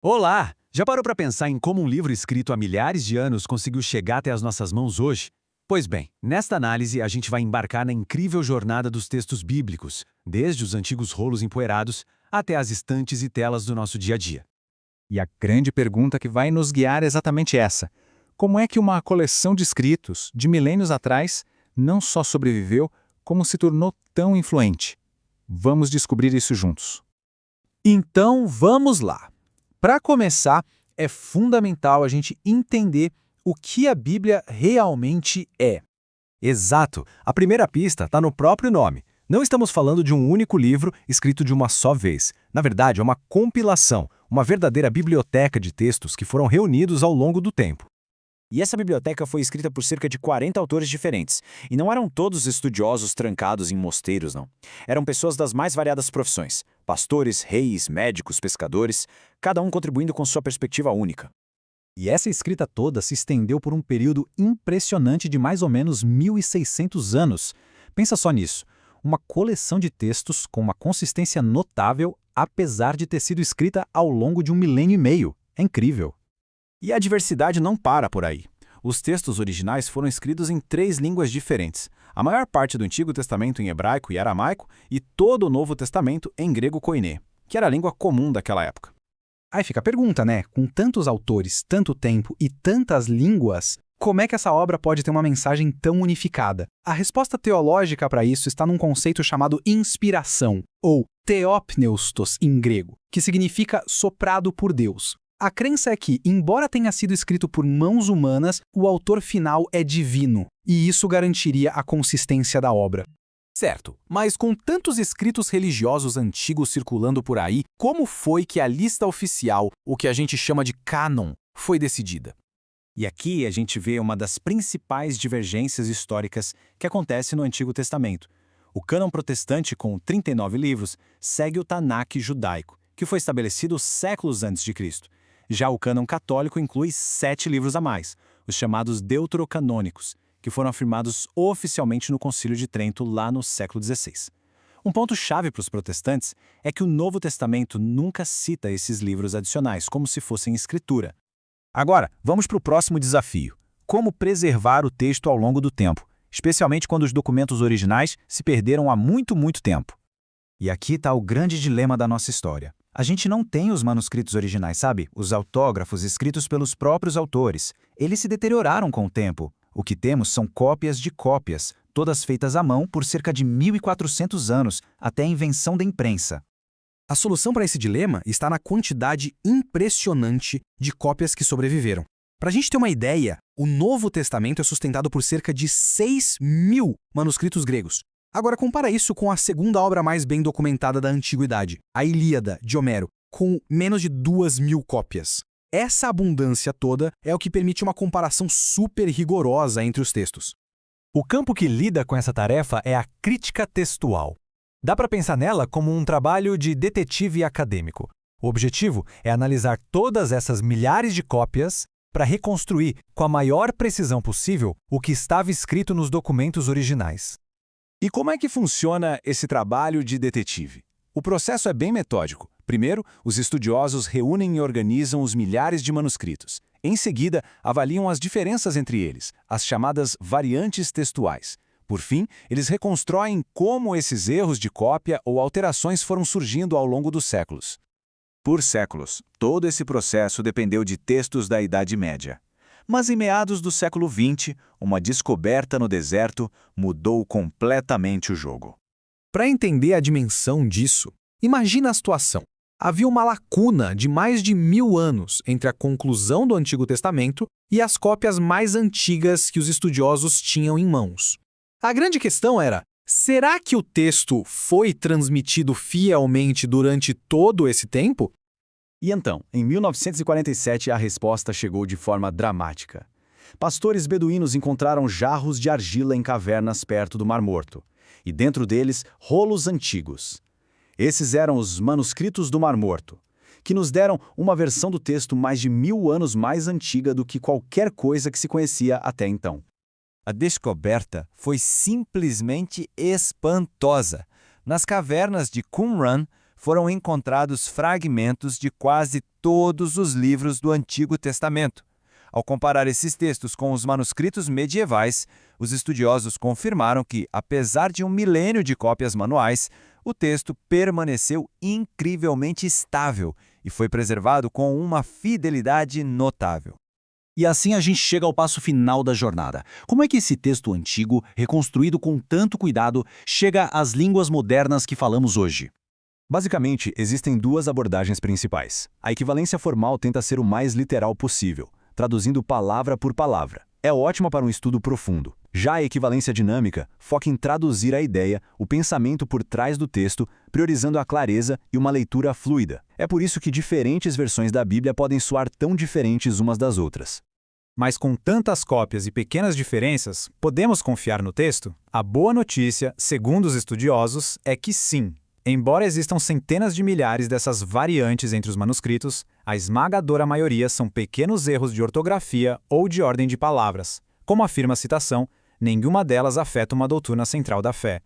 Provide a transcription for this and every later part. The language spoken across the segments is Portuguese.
Olá! Já parou para pensar em como um livro escrito há milhares de anos conseguiu chegar até as nossas mãos hoje? Pois bem, nesta análise a gente vai embarcar na incrível jornada dos textos bíblicos, desde os antigos rolos empoeirados até as estantes e telas do nosso dia a dia. E a grande pergunta que vai nos guiar é exatamente essa: como é que uma coleção de escritos, de milênios atrás, não só sobreviveu, como se tornou tão influente? Vamos descobrir isso juntos. Então vamos lá. Para começar, é fundamental a gente entender o que a Bíblia realmente é. Exato! A primeira pista está no próprio nome. Não estamos falando de um único livro escrito de uma só vez. Na verdade, é uma compilação, uma verdadeira biblioteca de textos que foram reunidos ao longo do tempo. E essa biblioteca foi escrita por cerca de 40 autores diferentes. E não eram todos estudiosos trancados em mosteiros, não. Eram pessoas das mais variadas profissões: pastores, reis, médicos, pescadores, cada um contribuindo com sua perspectiva única. E essa escrita toda se estendeu por um período impressionante de mais ou menos 1.600 anos. Pensa só nisso. Uma coleção de textos com uma consistência notável, apesar de ter sido escrita ao longo de 1,5 milênio. É incrível. E a diversidade não para por aí. Os textos originais foram escritos em 3 línguas diferentes. A maior parte do Antigo Testamento em hebraico e aramaico e todo o Novo Testamento em grego koiné, que era a língua comum daquela época. Aí fica a pergunta, né? Com tantos autores, tanto tempo e tantas línguas, como é que essa obra pode ter uma mensagem tão unificada? A resposta teológica para isso está num conceito chamado inspiração, ou theopneustos em grego, que significa soprado por Deus. A crença é que, embora tenha sido escrito por mãos humanas, o autor final é divino, e isso garantiria a consistência da obra. Certo, mas com tantos escritos religiosos antigos circulando por aí, como foi que a lista oficial, o que a gente chama de cânon, foi decidida? E aqui a gente vê uma das principais divergências históricas que acontece no Antigo Testamento. O cânon protestante, com 39 livros, segue o Tanak judaico, que foi estabelecido séculos antes de Cristo. Já o cânon católico inclui 7 livros a mais, os chamados deuterocanônicos, que foram afirmados oficialmente no Concílio de Trento lá no século XVI. Um ponto-chave para os protestantes é que o Novo Testamento nunca cita esses livros adicionais como se fossem escritura. Agora, vamos para o próximo desafio: como preservar o texto ao longo do tempo, especialmente quando os documentos originais se perderam há muito tempo. E aqui está o grande dilema da nossa história. A gente não tem os manuscritos originais, sabe? Os autógrafos escritos pelos próprios autores. Eles se deterioraram com o tempo. O que temos são cópias de cópias, todas feitas à mão por cerca de 1.400 anos, até a invenção da imprensa. A solução para esse dilema está na quantidade impressionante de cópias que sobreviveram. Para a gente ter uma ideia, o Novo Testamento é sustentado por cerca de 6.000 manuscritos gregos. Agora compara isso com a segunda obra mais bem documentada da Antiguidade, a Ilíada, de Homero, com menos de 2.000 cópias. Essa abundância toda é o que permite uma comparação super rigorosa entre os textos. O campo que lida com essa tarefa é a crítica textual. Dá para pensar nela como um trabalho de detetive acadêmico. O objetivo é analisar todas essas milhares de cópias para reconstruir com a maior precisão possível o que estava escrito nos documentos originais. E como é que funciona esse trabalho de detetive? O processo é bem metódico. Primeiro, os estudiosos reúnem e organizam os milhares de manuscritos. Em seguida, avaliam as diferenças entre eles, as chamadas variantes textuais. Por fim, eles reconstruem como esses erros de cópia ou alterações foram surgindo ao longo dos séculos. Por séculos, todo esse processo dependeu de textos da Idade Média. Mas em meados do século XX, uma descoberta no deserto mudou completamente o jogo. Para entender a dimensão disso, imagina a situação. Havia uma lacuna de mais de 1.000 anos entre a conclusão do Antigo Testamento e as cópias mais antigas que os estudiosos tinham em mãos. A grande questão era: será que o texto foi transmitido fielmente durante todo esse tempo? E então, em 1947, a resposta chegou de forma dramática. Pastores beduínos encontraram jarros de argila em cavernas perto do Mar Morto, e dentro deles, rolos antigos. Esses eram os manuscritos do Mar Morto, que nos deram uma versão do texto mais de 1.000 anos mais antiga do que qualquer coisa que se conhecia até então. A descoberta foi simplesmente espantosa. Nas cavernas de Qumran foram encontrados fragmentos de quase todos os livros do Antigo Testamento. Ao comparar esses textos com os manuscritos medievais, os estudiosos confirmaram que, apesar de 1 milênio de cópias manuais, o texto permaneceu incrivelmente estável e foi preservado com uma fidelidade notável. E assim a gente chega ao passo final da jornada. Como é que esse texto antigo, reconstruído com tanto cuidado, chega às línguas modernas que falamos hoje? Basicamente, existem duas abordagens principais. A equivalência formal tenta ser o mais literal possível, traduzindo palavra por palavra. É ótima para um estudo profundo. Já a equivalência dinâmica foca em traduzir a ideia, o pensamento por trás do texto, priorizando a clareza e uma leitura fluida. É por isso que diferentes versões da Bíblia podem soar tão diferentes umas das outras. Mas com tantas cópias e pequenas diferenças, podemos confiar no texto? A boa notícia, segundo os estudiosos, é que sim. Embora existam centenas de milhares dessas variantes entre os manuscritos, a esmagadora maioria são pequenos erros de ortografia ou de ordem de palavras. Como afirma a citação, nenhuma delas afeta uma doutrina central da fé.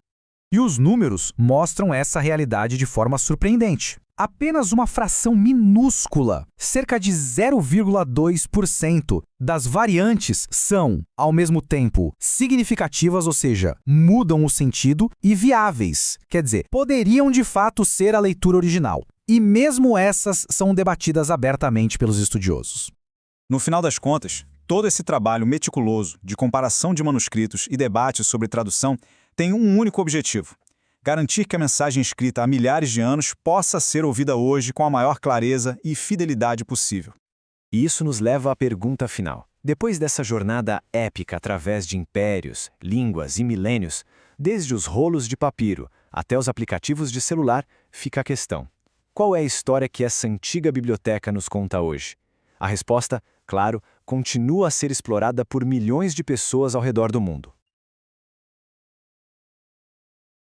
E os números mostram essa realidade de forma surpreendente. Apenas uma fração minúscula, cerca de 0,2% das variantes são, ao mesmo tempo, significativas, ou seja, mudam o sentido, e viáveis, quer dizer, poderiam de fato ser a leitura original. E mesmo essas são debatidas abertamente pelos estudiosos. No final das contas, todo esse trabalho meticuloso de comparação de manuscritos e debates sobre tradução tem um único objetivo: garantir que a mensagem escrita há milhares de anos possa ser ouvida hoje com a maior clareza e fidelidade possível. E isso nos leva à pergunta final. Depois dessa jornada épica através de impérios, línguas e milênios, desde os rolos de papiro até os aplicativos de celular, fica a questão: qual é a história que essa antiga biblioteca nos conta hoje? A resposta, claro, continua a ser explorada por milhões de pessoas ao redor do mundo.